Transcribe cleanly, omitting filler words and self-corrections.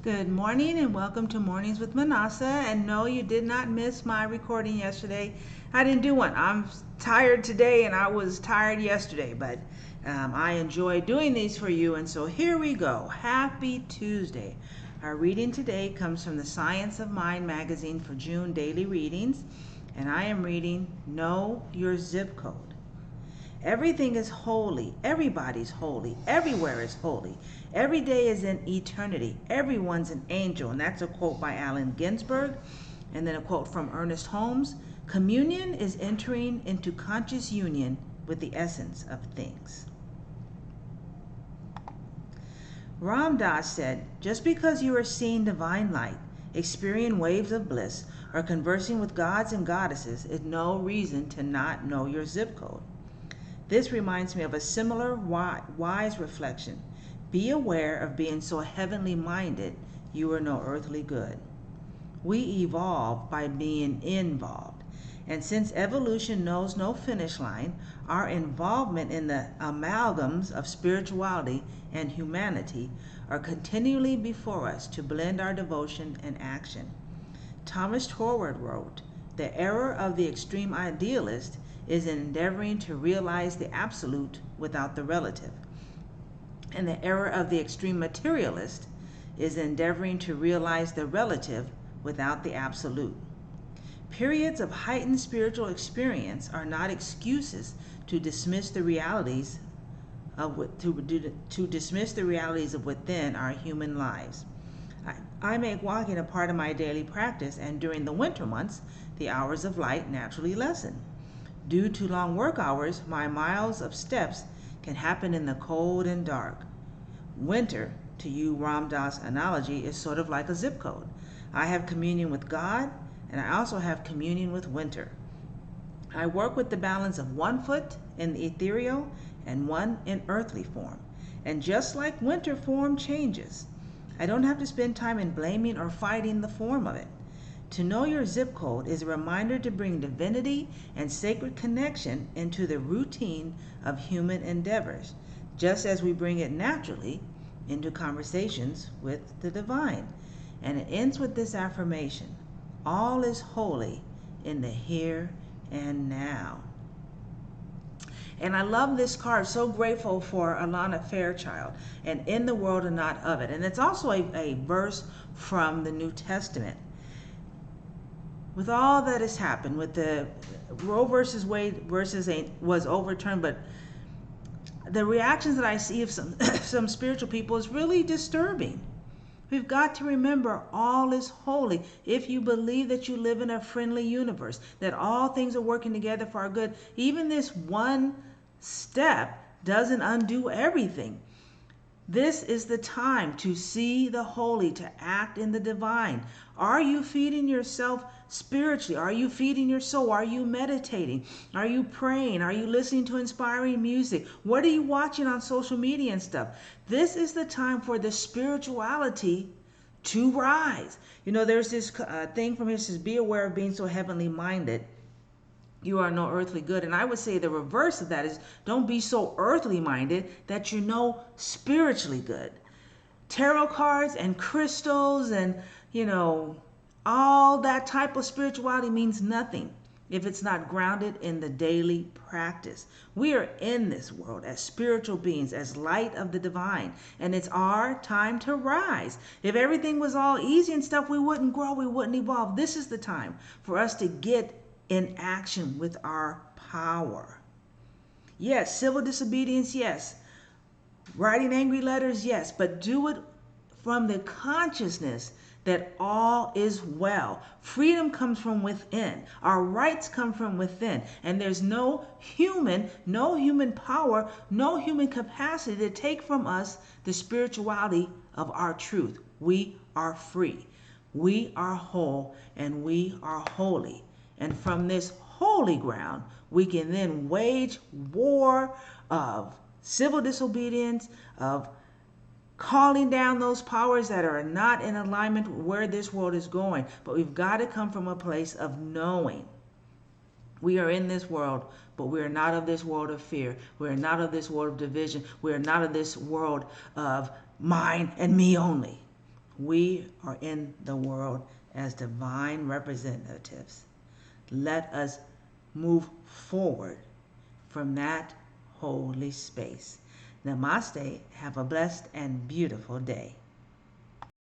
Good morning and welcome to Mornings with Minnassa. And no, you did not miss my recording yesterday. I didn't do one. I'm tired today and I was tired yesterday, but I enjoy doing these for you. And so here we go. Happy Tuesday. Our reading today comes from the Science of Mind magazine for June daily readings, and I am reading Know Your Zip Code. Everything is holy. Everybody's holy. Everywhere is holy. Every day is in eternity. Everyone's an angel. And that's a quote by Allen Ginsberg. And then a quote from Ernest Holmes. Communion is entering into conscious union with the essence of things. Ram Dass said, just because you are seeing divine light, experiencing waves of bliss, or conversing with gods and goddesses is no reason to not know your zip code. This reminds me of a similar wise reflection. Be aware of being so heavenly minded, you are no earthly good. We evolve by being involved. And since evolution knows no finish line, our involvement in the amalgams of spirituality and humanity are continually before us to blend our devotion and action. Thomas Torward wrote, the error of the extreme idealist is endeavoring to realize the absolute without the relative. And the error of the extreme materialist is endeavoring to realize the relative without the absolute. Periods of heightened spiritual experience are not excuses to dismiss the realities of within our human lives. I make walking a part of my daily practice, and during the winter months, the hours of light naturally lessen. Due to long work hours, my miles of steps can happen in the cold and dark. Winter, to use Ram Dass' analogy, is sort of like a zip code. I have communion with God, and I also have communion with winter. I work with the balance of one foot in the ethereal and one in earthly form. And just like winter form changes, I don't have to spend time in blaming or fighting the form of it. To know your zip code is a reminder to bring divinity and sacred connection into the routine of human endeavors, just as we bring it naturally into conversations with the divine. And it ends with this affirmation: all is holy in the here and now. And I love this card. So grateful for Alana Fairchild and in the world and not of it. And it's also a verse from the New Testament. With all that has happened, with the Roe versus Wade was overturned, but the reactions that I see of some spiritual people is really disturbing. We've got to remember all is holy. If you believe that you live in a friendly universe, that all things are working together for our good, even this one step doesn't undo everything. This is the time to see the holy, to act in the divine. Are you feeding yourself spiritually? Are you feeding your soul? Are you meditating? Are you praying? Are you listening to inspiring music? What are you watching on social media and stuff? This is the time for the spirituality to rise. You know, there's this thing from here that says, be aware of being so heavenly minded, you are no earthly good. And I would say the reverse of that is, don't be so earthly minded that you're no spiritually good. Tarot cards and crystals and, all that type of spirituality means nothing if it's not grounded in the daily practice. We are in this world as spiritual beings, as light of the divine, and it's our time to rise. If everything was all easy and stuff, we wouldn't grow, we wouldn't evolve. This is the time for us to get in action with our power. Yes, civil disobedience, yes. Writing angry letters, yes, but do it from the consciousness that all is well. Freedom comes from within. Our rights come from within. And there's no human power, no human capacity to take from us the spirituality of our truth. We are free. We are whole and we are holy. And from this holy ground, we can then wage war of civil disobedience, of calling down those powers that are not in alignment with where this world is going. But we've got to come from a place of knowing. We are in this world, but we are not of this world of fear. We are not of this world of division. We are not of this world of mine and me only. We are in the world as divine representatives. Let us move forward from that holy space. Namaste. Have a blessed and beautiful day.